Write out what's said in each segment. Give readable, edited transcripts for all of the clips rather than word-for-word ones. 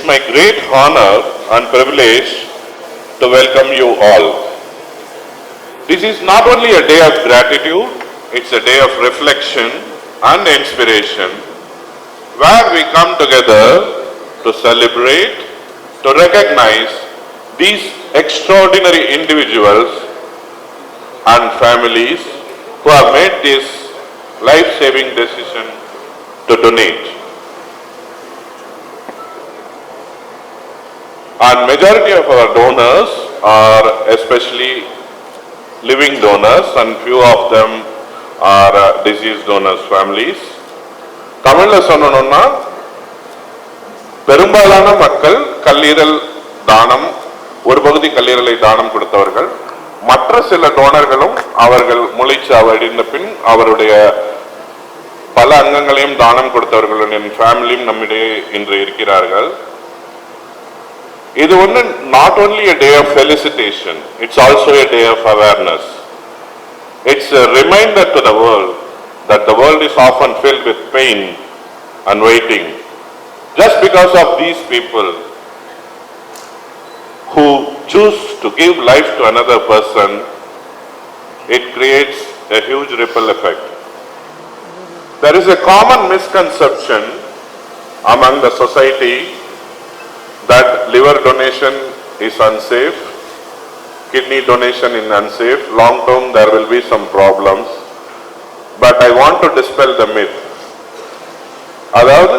It's my great honor and privilege to welcome you all. This is not only a day of gratitude, it's a day of reflection and inspiration, where we come together to celebrate, to recognize these extraordinary individuals and families who have made this life-saving decision to donate. And majority of our donors are especially living donors and few of them are deceased donors families. தமிழ்ல சொன்னோம்னா பெரும்பாலான மக்கள் கல்லீரல் தானம் ஒரு பகுதி கல்லீரலை தானம் கொடுத்தவர்கள். மற்ற சில டோனர்களும் அவர்கள் முளைச்சாவடிந்த பின் அவருடைய பல அங்கங்களையும் தானம் கொடுத்தவர்களின் ஃபேமிலியும் நம்மிடையே இன்று இருக்கிறார்கள். இது ஒன்று not only a day of felicitation, it's also a day of awareness. It's a reminder to the world that the world is often filled with pain and waiting. Just because of these people who choose to give life to another person, it creates a huge ripple effect. There is a common misconception among the society that liver donation is unsafe, kidney donation is unsafe, long term there will be some problems. But I want to dispel the myth. அதாவது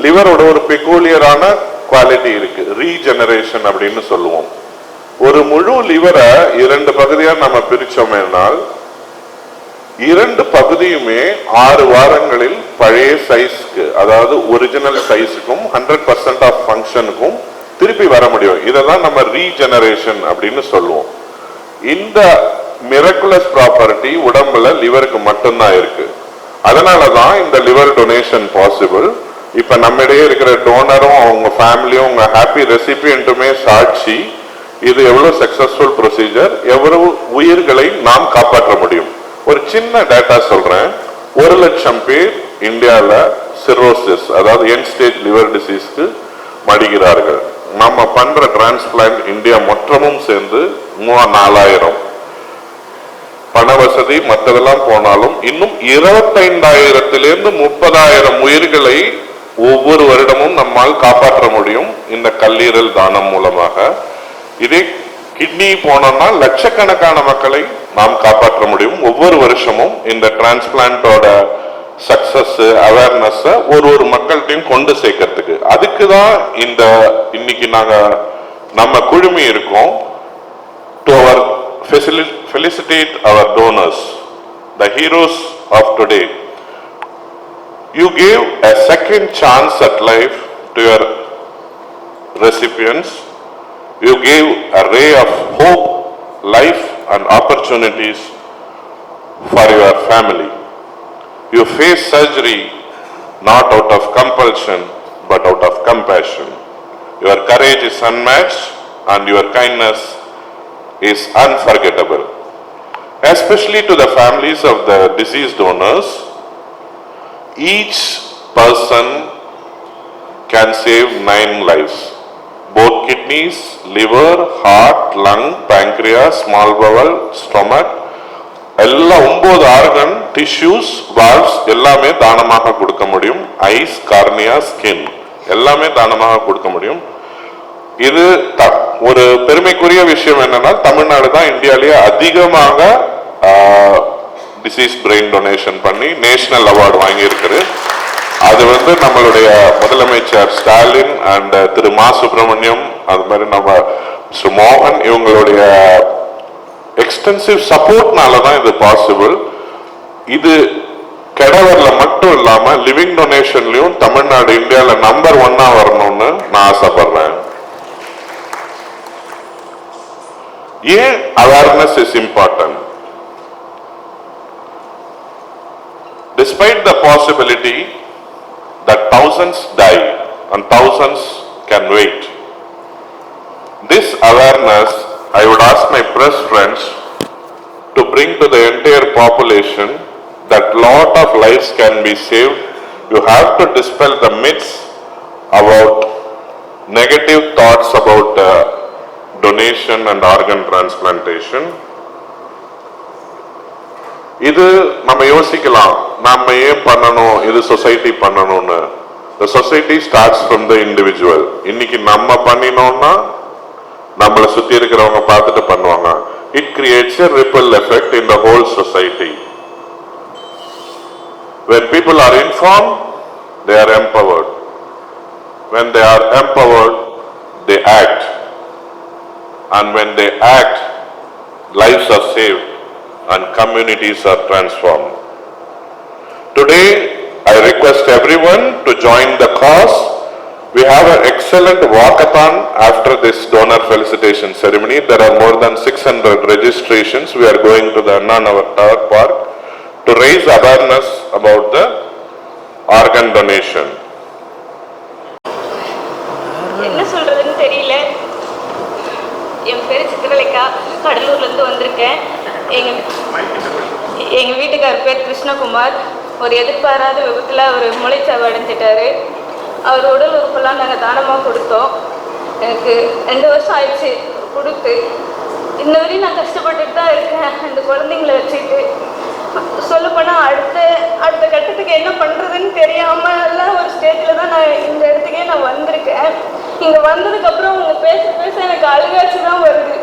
லிவரோட ஒரு பெக்கூலியரான quality இருக்கு, regeneration அப்படின்னு சொல்லுவோம். ஒரு முழு லிவரை இரண்டு பகுதியா நம்ம பிரிச்சோம்னால் இரண்டு பகுதியுமே 6 வாரங்களில் பழைய சைஸ்க்கு, அதாவது ஒரிஜினல் சைஸுக்கும் 100% ஆஃப் ஃபங்க்ஷனுக்கும் திருப்பி வர முடியும். இதெல்லாம் நம்ம ரீஜெனரேஷன் அப்படின்னு சொல்லுவோம். இந்த மிரக்குலஸ் ப்ராப்பர்ட்டி உடம்புல லிவருக்கு மட்டும்தான் இருக்கு. அதனாலதான் இந்த லிவர் டொனேஷன் பாசிபிள். இப்ப நம்மிடையே இருக்கிற டோனரும் அவங்க ஃபேமிலியும் உங்க ஹாப்பி ரெசிபியன்ட்டுமே சாட்சி. இது எவ்வளவு சக்சஸ்ஃபுல் ப்ரொசீஜர், எவ்வளவு உயிர்களை நாம் காப்பாற்ற முடியும். ஒரு சின்ன டேட்டா சொல்றேன். 1 லட்சம் பேர் இந்தியாவில் சிரோசிஸ், அதாவது எண்ட் ஸ்டேஜ் லிவர் டிசீஸ்க்கு மடிகிறார்கள். நம்ம பண்ற டிரான்ஸ்பிளான்ட் இந்தியா மொத்தமும் சேர்ந்து 4000. பண வசதி மற்றதெல்லாம் போனாலும் இன்னும் 25,000 30,000 உயிர்களை ஒவ்வொரு வருடமும் நம்மால் காப்பாற்ற முடியும் இந்த கல்லீரல் தானம் மூலமாக. இதே கிட்னி போனோம்னா லட்சக்கணக்கான மக்களை நாம் காப்பாற்ற முடியும் ஒவ்வொரு வருஷமும். இந்த டிரான்ஸ்பிளான்டோட சக்சஸ் அவேர்னஸ் ஒரு மக்கள்கிட்டையும் கொண்டு சேர்க்கறதுக்கு அதுக்கு தான் இந்த இன்னைக்கு நாங்க நம்ம குழுமி இருக்கோம். டு அவர் felicitate our donors, the heroes of today. You gave a second chance at life to your recipients. You gave a ray of hope, life and opportunities for your family. You faced surgery not out of compulsion but out of compassion. Your courage is unmatched and your kindness is unforgettable. Especially to the families of the deceased donors, each person can save 9 lives. Both kidneys, liver, heart, lung, pancreas, small bowel, stomach, எல்லா 9 organ, tissues, valves எல்லாமே தானமாக கொடுக்க முடியும். Ice, cornea, skin எல்லாமே தானமாக கொடுக்க முடியும். இது ஒரு பெருமைக்குரிய விஷயம் என்னன்னா தமிழ்நாடு தான் இந்தியாவிலேயே அதிகமாக டிசீஸ் பிரெயின் டொனேஷன் பண்ணி நேஷனல் அவார்டு வாங்கி இருக்குது. அது நம்மளுடைய முதலமைச்சர் ஸ்டாலின் அண்ட் திரு மா சுப்பிரமணியம், அது மாதிரி நம்ம ஸ்ரீ மோகன் இவங்களுடைய எக்ஸ்டென்சிவ் சப்போர்ட்னால தான் இது பாசிபிள். இது கெடவர்ல மட்டும் இல்லாம லிவிங் டொனேஷன்லயும் தமிழ்நாடு இந்தியாவில் நம்பர் 1 வரணும்னு நான் ஆசைப்படுறேன். ஏன் awareness is important? Despite the possibility that thousands die and thousands can wait, this awareness I would ask my press friends to bring to the entire population that lot of lives can be saved. You have to dispel the myths about negative thoughts about donation and organ transplantation. இது நம்ம யோசிக்கலாம், நாம ஏன் பண்ணணும், இது society பண்ணணும்னு. The society starts from the individual. இன்னைக்கு நம்ம பண்ணினோம்னா நம்மளை சுத்தி இருக்கிறவங்க பார்த்துட்டு பண்ணுவாங்க. It creates a ripple effect in the whole society. When people are informed, they are empowered. When they are empowered, they act. And when they act, lives are saved and communities are transformed. Today, I request everyone to join the cause. We have an excellent walkathon after this donor felicitation ceremony. There are more than 600 registrations. We are going to the Anna Navar Park to raise awareness about the organ donation. என்ன சொல்றதுன்னு தெரியல. என் பேர் சித்திரலேகா, கடலூர்ல இருந்து வந்திருக்கேன். எங்க வீட்டுக்கார் பேர் கிருஷ்ணகுமார். ஒரு எதிர்பாராத விபத்துல அவர் மூளைச்சாவு அடைஞ்சிட்டாரு. அவர் உடல் உறுப்பெல்லாம் நாங்கள் தானமாக கொடுத்தோம். எனக்கு 2 வருஷம் ஆயிடுச்சு கொடுத்து. இன்ன வரையும் நான் கஷ்டப்பட்டுட்டு தான் இருக்கேன் அந்த குழந்தைங்கள வச்சுட்டு. சொல்லப்போனால் அடுத்த கட்டத்துக்கு என்ன பண்ணுறதுன்னு தெரியாமல் எல்லாம் ஒரு ஸ்டேஜில் தான் நான் இந்த இடத்துக்கே நான் வந்திருக்கேன். இங்கே வந்ததுக்கப்புறம் அவங்க பேச பேச எனக்கு அழுகாச்சு தான் வருது.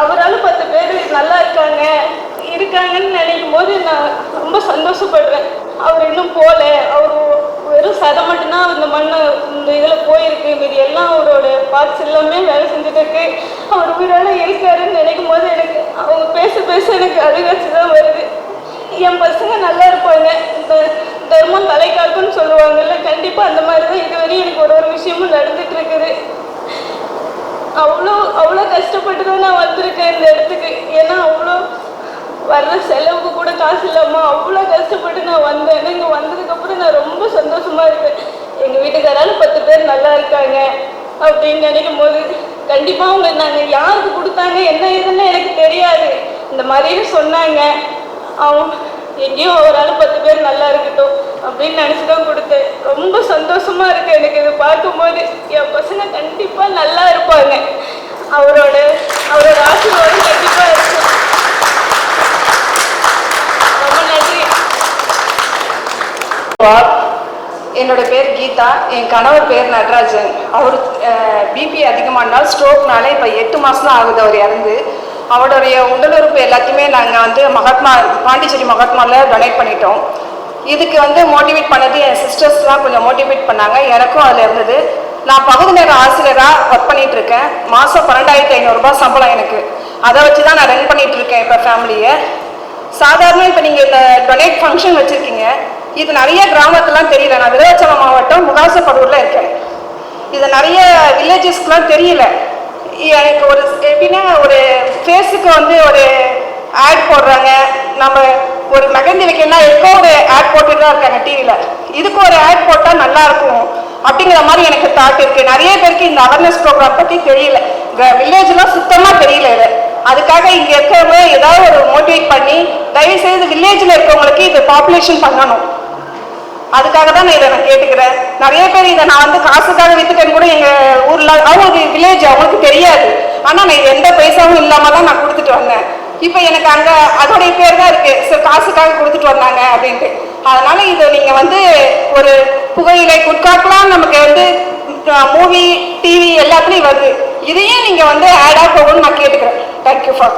அவரால் 10 பேர் நல்லா இருக்காங்கன்னு நினைக்கும் போது நான் ரொம்ப சந்தோஷப்படுறேன். அவர் இன்னும் போகல, அவர் வெறும் சதை மட்டும்தான் இந்த மண்ணை இந்த இதில் போயிருக்கு. மீது எல்லாம் அவரோட பார்ட்ஸ் எல்லாமே வேலை செஞ்சுட்டு இருக்கு. அவர் உயிரால இருக்காருன்னு நினைக்கும் போது எனக்கு அவங்க பேச பேச எனக்கு அழுகாச்சு தான் வருது. என் பசங்க நல்லா இருப்பாங்க, இந்த தர்மம் தலை காக்குன்னு சொல்லுவாங்கல்ல, கண்டிப்பாக அந்த மாதிரி தான் இதுவரையும் எனக்கு ஒரு விஷயமும் நடந்துட்டு இருக்குது. அவ்வளோ கஷ்டப்பட்டு தான் நான் வந்திருக்கேன் இந்த இடத்துக்கு. ஏன்னா அவ்வளோ வர்ற செலவுக்கு கூட காசு இல்லாமல் அவ்வளோ கஷ்டப்பட்டு நான் வந்தேன். இங்கே வந்ததுக்கப்புறம் நான் ரொம்ப சந்தோஷமாக இருக்கேன். எங்கள் வீட்டுக்காரால் 10 பேர் நல்லா இருக்காங்க அப்படின்னு நினைக்கும் போது கண்டிப்பாக அவங்க நாங்கள் யாருக்கு கொடுத்தாங்க என்ன ஏதுன்னு எனக்கு தெரியாது. இந்த மாதிரியும் சொன்னாங்க. அவங்க எங்கேயோ அவரால் 10 பேர் நல்லா இருக்கட்டும் அப்படின்னு நினச்சி தான் கொடுத்தேன். ரொம்ப சந்தோஷமாக இருக்குது எனக்கு இதை பார்க்கும்போது. என் பசங்க கண்டிப்பாக நல்லா இருப்பாங்க. அவரோட ஆசீர்வாதம் கண்டிப்பாக இருக்கும். ரொம்ப நன்றி. என்னோட பேர் கீதா, என் கணவர் பேர் நடராஜன். அவர் பிபி அதிகமானால் ஸ்ட்ரோக்னால இப்போ 8 மாதம் தான் ஆகுது அவர் இறந்து. அவருடைய உடல் உறுப்பு எல்லாத்தையுமே நாங்கள் பாண்டிச்சேரி மகாத்மாவில் டொனேட் பண்ணிட்டோம். இதுக்கு மோட்டிவேட் பண்ணது என் சிஸ்டர்ஸ்லாம் கொஞ்சம் மோட்டிவேட் பண்ணாங்க. எனக்கும் அதில் இருந்தது. நான் பகுதி நேர ஆசிரியராக ஒர்க் பண்ணிட்டு இருக்கேன். மாதம் 12,500 ரூபாய் சம்பளம் எனக்கு. அதை வச்சு தான் நான் ரன் பண்ணிட்டு இருக்கேன் இப்போ ஃபேமிலியை. சாதாரண இப்போ நீங்கள் இந்த டொனேட் ஃபங்க்ஷன் வச்சுருக்கீங்க, இது நிறைய கிராமத்துலாம் தெரியல. நான் விருதாச்சலம் மாவட்டம் முகாசப்படூரில் இருக்கேன். இது நிறைய வில்லேஜஸ்க்குலாம் தெரியல. எனக்கு ஒரு எப்படின்னா ஒரு ஃபேஸுக்கு ஒரு ஆட் போடுறாங்க. நம்ம ஒரு மெகந்தி வைக்கணும்னா எதுக்கும் ஒரு ஆட் போட்டுட்டு தான் இருக்காங்க டிவியில். இதுக்கு ஒரு ஆட் போட்டால் நல்லாயிருக்கும் அப்படிங்கிற மாதிரி எனக்கு தாட் இருக்குது. நிறைய பேருக்கு இந்த அவேர்னஸ் ப்ரோக்ராம் பற்றி தெரியல. வில்லேஜ்லாம் சுத்தமாக தெரியல. இது அதுக்காக இங்கே இருக்கிறவங்க ஏதாவது ஒரு மோட்டிவேட் பண்ணி தயவுசெய்து வில்லேஜில் இருக்கவங்களுக்கு இது பாப்புலேஷன் பண்ணணும். அதுக்காக தான் நான் இதை கேட்டுக்கிறேன். நிறைய பேர் இதை நான் காசுக்காக வித்துட்டேன்னு கூட எங்கள் ஊரில் அவங்களுக்கு வில்லேஜ் அவங்களுக்கு தெரியாது. ஆனால் நான் இது எந்த பைசாவும் இல்லாமல் தான் நான் கொடுத்துட்டு வந்தேன். இப்போ எனக்கு அங்கே அதோடைய பேர் தான் இருக்குது, சரி காசுக்காக கொடுத்துட்டு வந்தாங்க அப்படின்ட்டு. அதனால் இதை நீங்கள் ஒரு புகையிலை குட்காக்கெலாம் நமக்கு மூவி டிவி எல்லாத்துலேயும் வருது. இதையும் நீங்கள் ஆடாக போகணும்னு நான் கேட்டுக்கிறேன். Thank you for